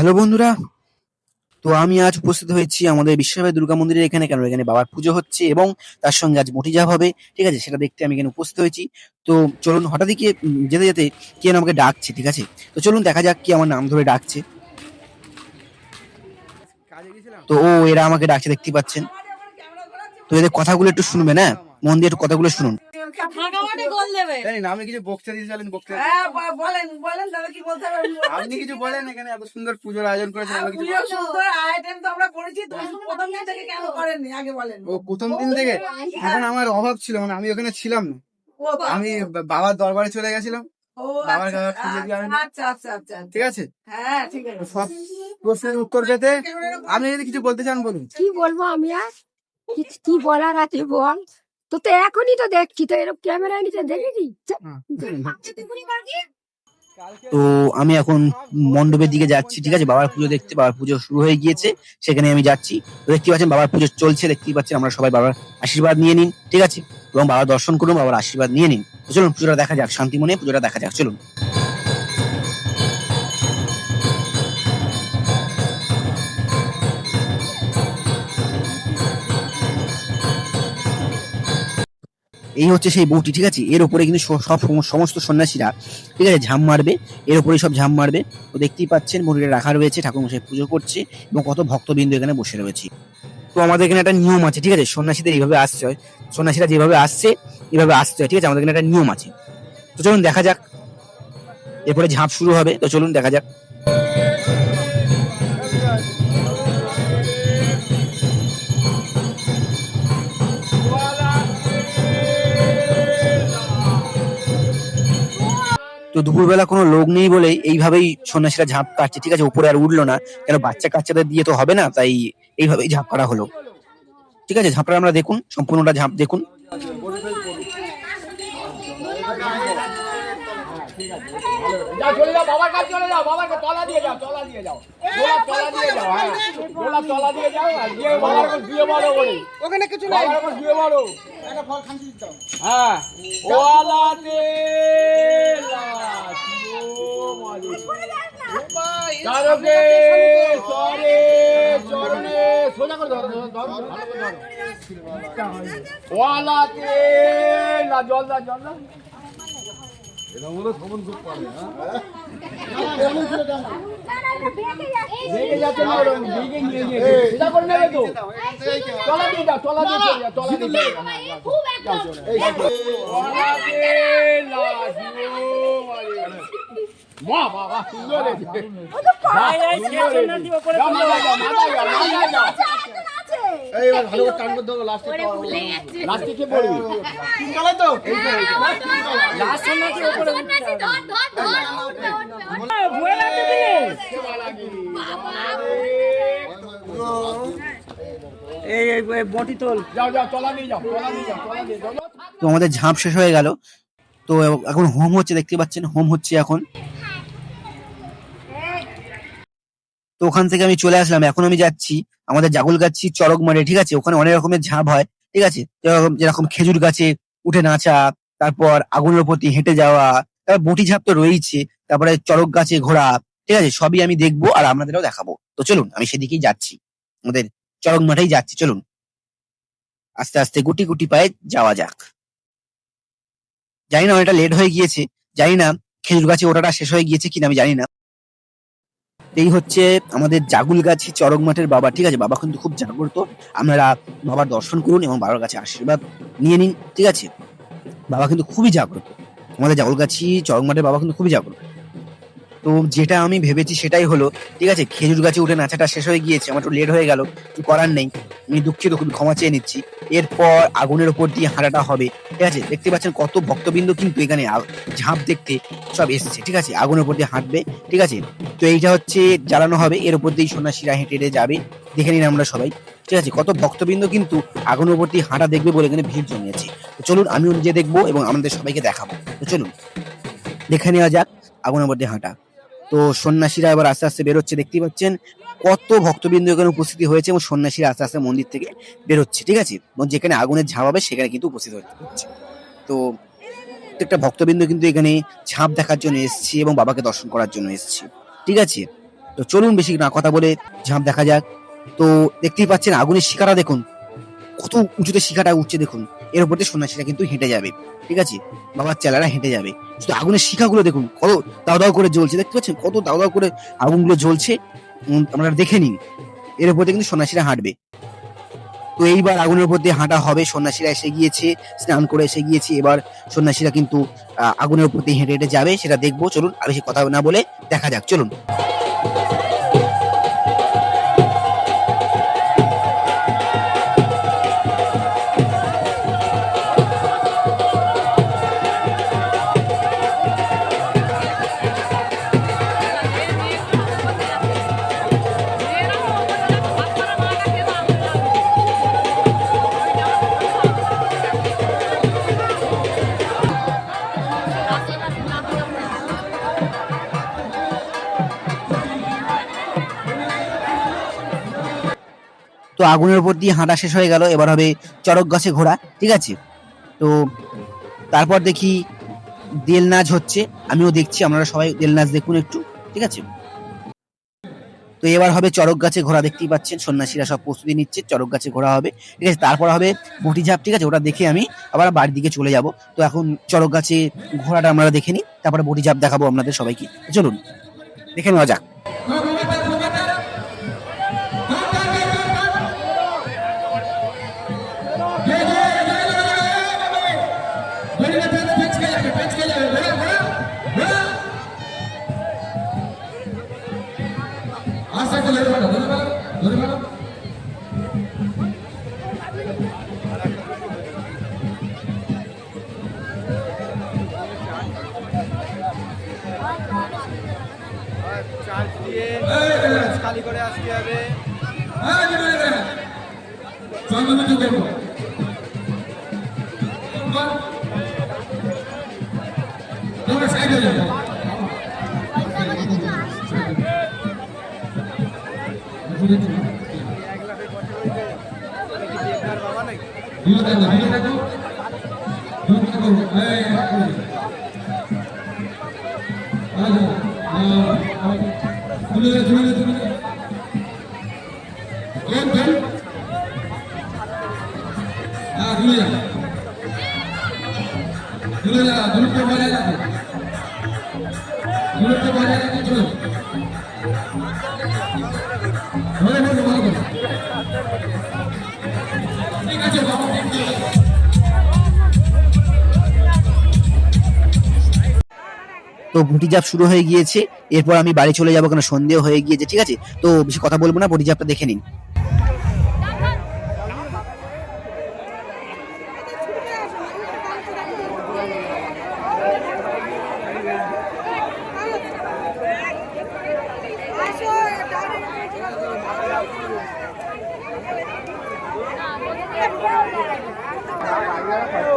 Hello বন্ধুরা, তো আমি আজ উপস্থিত হয়েছি আমাদের বিশ্বভারতী দুর্গা মন্দিরের এখানে। কেন এখানে বাবার পুজো হচ্ছে এবং তার সঙ্গে আজ বটি জাপ হবে। ঠিক আছে, সেটা দেখতে আমি এখানে উপস্থিত হয়েছি। তো চলুন, হঠাৎই কি যেতে যেতে কে যেন আমাকে ডাকছে। ঠিক আছে, তো চলুন দেখা যাক কি আমার নাম ধরে ডাকছে। তো এরা আমাকে ডাকছে, দেখতেই পাচ্ছেন। তো এদের কথাগুলো একটু শুনবেন, হ্যাঁ, মন দিয়ে একটু কথাগুলো শুনুন। আমি কিছু বক্তৃতা দিতে চাইলেন, বক্তৃতা বলেন দাদা কি বলতে হবে? আপনি কিছু বলেন। এখানে এত সুন্দর পুজোর আয়োজন করেছেন, আমরা কিছু পুজোর সুন্দর আয়োজন তো আমরা করেছি, তো প্রথম দিন থেকে কেন করেননি আগে বলেন। ও প্রথম দিন থেকে এখন আমার অভাব ছিল, মানে আমি ওখানে ছিলাম না। ও বাবা। আমি বাবার দরবারে চলে গেছিলাম। ও বাবার আচ্ছা, কাছে খুঁজে দিয়ে আমি- আচ্ছা আচ্ছা আচ্ছা আচ্ছা। ঠিক আছে, হ্যাঁ ঠিক আছে। সব প্রশ্নের উত্তর পেতে আপনি যদি কিছু বলতে চান বলুন। কি বলবো আমি আর কি বলার আছে বল। তো এখনই তো দেখছি, তো এরকম ক্যামেরায় নিচে দেখেছি। তো আমি এখন মণ্ডপের দিকে যাচ্ছি। ঠিক আছে, বাবার পুজো দেখতে। বাবার পুজো শুরু হয়ে গিয়েছে, সেখানে আমি যাচ্ছি। তো দেখতে পাচ্ছেন বাবার পুজো চলছে, দেখতেই পাচ্ছেন। আমরা সবাই বাবার আশীর্বাদ নিয়ে নিন, ঠিক আছে, এবং বাবার দর্শন করুন, বাবার আশীর্বাদ নিয়ে নিন। তো চলুন পুজোটা দেখা যাক, শান্তি মনে পুজোটা দেখা যাক, চলুন। এই হচ্ছে সেই বউটি, ঠিক আছে। এর উপরে কিন্তু সমস্ত সন্ন্যাসীরা, ঠিক আছে, ঝাঁপ মারবে। এর উপরে সব ঝাঁপ মারবে। তো দেখতেই পাচ্ছেন বউটিটা রাখা রয়েছে, ঠাকুর মশাই পুজো করছে এবং কত ভক্তবৃন্দ এখানে বসে রয়েছে। তো আমাদের এখানে একটা নিয়ম আছে, ঠিক আছে, সন্ন্যাসীদের এইভাবে আসতে হয়। সন্ন্যাসীরা যেভাবে আসছে এইভাবে আসতে হয়, ঠিক আছে। আমাদের এখানে একটা নিয়ম আছে। তো চলুন দেখা যাক, এরপরে ঝাঁপ শুরু হবে। তো চলুন দেখা যাক। তো দুপুরবেলা কোনো লোক নেই বলে এইভাবেই সন্ন্যাসীরা ঝাঁপ কাটছে, ঠিক আছে। উপরে আর উঠলো না, কেন বাচ্চা কাচ্চাদের দিয়ে তো হবে না, তাই এইভাবেই ঝাঁপ করা হলো। ঠিক আছে, ঝাঁপটা আমরা দেখুন, সম্পূর্ণটা ঝাঁপ দেখুন। চলে যাও, বাবার কাছে চলে যাও, বাবার কাছে তলা দিয়ে যাও, তলা দিয়ে যাও, তলা দিয়ে যাও, হ্যাঁ, তলা দিয়ে যাও, আর গিয়ে বাবার কাছে দিয়ে বলো বলে, ওখানে কিছু নাই। বাবার কাছে দিয়ে বলো, হ্যাঁ, ওয়ালাতে লাঠিও মারি, চারকে চরে চরণে সোজা করে ধরো, ধরো, ভালো করে ধরো, ওয়ালাতে লা, জল দা, জল দা। দেখে যাচ্ছে না, ওরকম দিকে নিয়ে নিয়ে সোজা করে নেবে তো, তলা দিয়ে যাও, তলা দিয়ে চলে যাও, তলা দিয়ে চলে যাও, যাও চলে ওয়ালাতে লাঠিও মারি। বাহ বাহ বাহ, সুন্দর হয়েছে। যাও, মাথায় যাও, মাথায় যাও, মাথায় যাও। এই এবার ভালো করে টান করে ধরো, লাস্টে কে পড়বে? তিনতলায় তো? এই তো, এই তো। লাস্ট সন্ন্যাসী উপরে উঠতে এই বটি তোল, যাও যাও, তলা নিয়ে যাও, তলা নিয়ে যাও, তলা নিয়ে যাও। তো আমাদের ঝাঁপ শেষ হয়ে গেল। তো এখন হোম হচ্ছে, দেখতে পাচ্ছেন, হোম হচ্ছে এখন। তো ওখান থেকে আমি চলে আসলাম। এখন আমি যাচ্ছি আমাদের জাগুলগাছি চড়ক মাঠে, ঠিক আছে। ওখানে অনেক রকমের ঝাঁপ হয়, ঠিক আছে। যেরকম খেজুর গাছে উঠে নাচা, তারপর আগুনের প্রতি হেঁটে যাওয়া, তারপর বটি ঝাঁপ তো রয়েছে, তারপরে চড়ক গাছে ঘোরা, ঠিক আছে। সবই আমি দেখবো আর আপনাদেরও দেখাবো। তো চলুন, আমি সেদিকেই যাচ্ছি, আমাদের চড়ক মাঠেই যাচ্ছি। চলুন আস্তে আস্তে গুটি গুটি পায়ে যাওয়া যাক। জানি না অনেকটা লেট হয়ে গিয়েছে, জানি না খেজুর গাছে ওঠাটা শেষ হয়ে গিয়েছে কিনা, আমি জানি না। এই হচ্ছে আমাদের জাগুলগাছি চড়ক মাঠের বাবা, ঠিক আছে। বাবা কিন্তু খুব জাগ্রত। আপনারা বাবার দর্শন করুন এবং বাবার কাছে আশীর্বাদ নিয়ে নিন, ঠিক আছে। বাবা কিন্তু খুবই জাগ্রত। আমাদের জাগুলগাছি চড়ক মাঠের বাবা কিন্তু খুবই জাগ্রত। তো যেটা আমি ভেবেছি সেটাই হলো, ঠিক আছে। খেজুর গাছে উঠে নাচাটা শেষ হয়ে গিয়েছে, আমার একটু লেট হয়ে গেল, কিছু করার নেই। আমি দুঃখিত, খুবই ক্ষমা চেয়ে নিচ্ছি। এরপর আগুনের উপর দিয়ে হাঁটাটা হবে, ঠিক আছে। দেখতে পাচ্ছেন কত ভক্তবৃন্দ কিন্তু এখানে ঝাঁপ দেখতে সব এসেছে, ঠিক আছে। আগুনের উপর দিয়ে হাঁটবে, ঠিক আছে। তো এইটা হচ্ছে জ্বালানো হবে, এর উপর দিয়ে সন্ন্যাসীরা হেঁটে হেঁটে যাবে। দেখে নিন আমরা সবাই, ঠিক আছে। কত ভক্তবৃন্দ কিন্তু আগুনের উপর দিয়ে হাঁটা দেখবে বলে এখানে ভিড় জমিয়েছে। তো চলুন আমিও নিজে দেখবো এবং আমাদের সবাইকে দেখাবো। তো চলুন দেখে নেওয়া যাক আগুনের উপর দিয়ে হাঁটা। তো সন্ন্যাসীরা এবার আস্তে আস্তে বেরোচ্ছে, দেখতেই পাচ্ছেন কত ভক্তবৃন্দ এখানে উপস্থিতি হয়েছে এবং সন্ন্যাসীরা আস্তে আস্তে মন্দির থেকে বেরোচ্ছে, ঠিক আছে। এবং যেখানে আগুনের ঝাঁপ হবে সেখানে কিন্তু উপস্থিত হচ্ছে। তো প্রত্যেকটা ভক্তবৃন্দ কিন্তু এখানে ঝাঁপ দেখার জন্য এসেছে এবং বাবাকে দর্শন করার জন্য এসেছে, ঠিক আছে। তো চলুন বেশি না কথা বলে ঝাঁপ দেখা যাক। তো দেখতেই পাচ্ছেন আগুনের শিখাটা দেখুন, কত উঁচুতে শিখাটা উঠছে দেখুন। এর উপর দিয়ে সন্ন্যাসীরা কিন্তু হেঁটে যাবে, ঠিক আছে, বাবার চেলারা হেঁটে যাবে। শুধু আগুনের শিখাগুলো দেখুন কত দাও দাও করে জ্বলছে, দেখতে পাচ্ছেন কত দাও দাও করে আগুনগুলো জ্বলছে। আপনারা দেখে নিন, এর উপর দিয়ে কিন্তু সন্ন্যাসীরা হাঁটবে। তো এইবার আগুনের উপর দিয়ে হাঁটা হবে, সন্ন্যাসীরা এসে গিয়েছে, স্নান করে এসে গিয়েছে। এবার সন্ন্যাসীরা কিন্তু আগুনের উপর দিয়ে হেঁটে হেঁটে যাবে, সেটা দেখবো। চলুন আর বেশি কথা না বলে দেখা যাক, চলুন। তো আগুনের উপর দিয়ে হাঁটা শেষ হয়ে গেল, এবার হবে চড়ক গাছে ঘোড়া, ঠিক আছে। তো তারপর দেখি দেল নাচ হচ্ছে, আমিও দেখছি, আপনারা সবাই দেল নাচ দেখুন একটু, ঠিক আছে। তো এবার হবে চড়ক গাছে ঘোড়া, দেখতেই পাচ্ছেন সন্ন্যাসীরা সব প্রস্তুতি নিচ্ছে, চড়ক গাছে ঘোড়া হবে, ঠিক আছে। তারপর হবে বটি ঝাঁপ, ঠিক আছে, ওটা দেখে আমি আবার বাড়ির দিকে চলে যাব। তো এখন চড়ক গাছে ঘোড়াটা আমরা দেখে নিই, তারপরে বটি ঝাঁপ দেখাবো আপনাদের সবাইকে। চলুন দেখে নেওয়া যাক। চার্জ দিয়ে খালি করে আসতে হবে। তো বটি ঝাঁপ শুরু হয়ে গিয়েছে, এরপর আমি বাড়ি চলে যাবো, কারণ সন্দেহ হয়ে গিয়েছে, ঠিক আছে। তো বেশি কথা বলবো না, বটি ঝাঁপটা দেখে নিন। আসো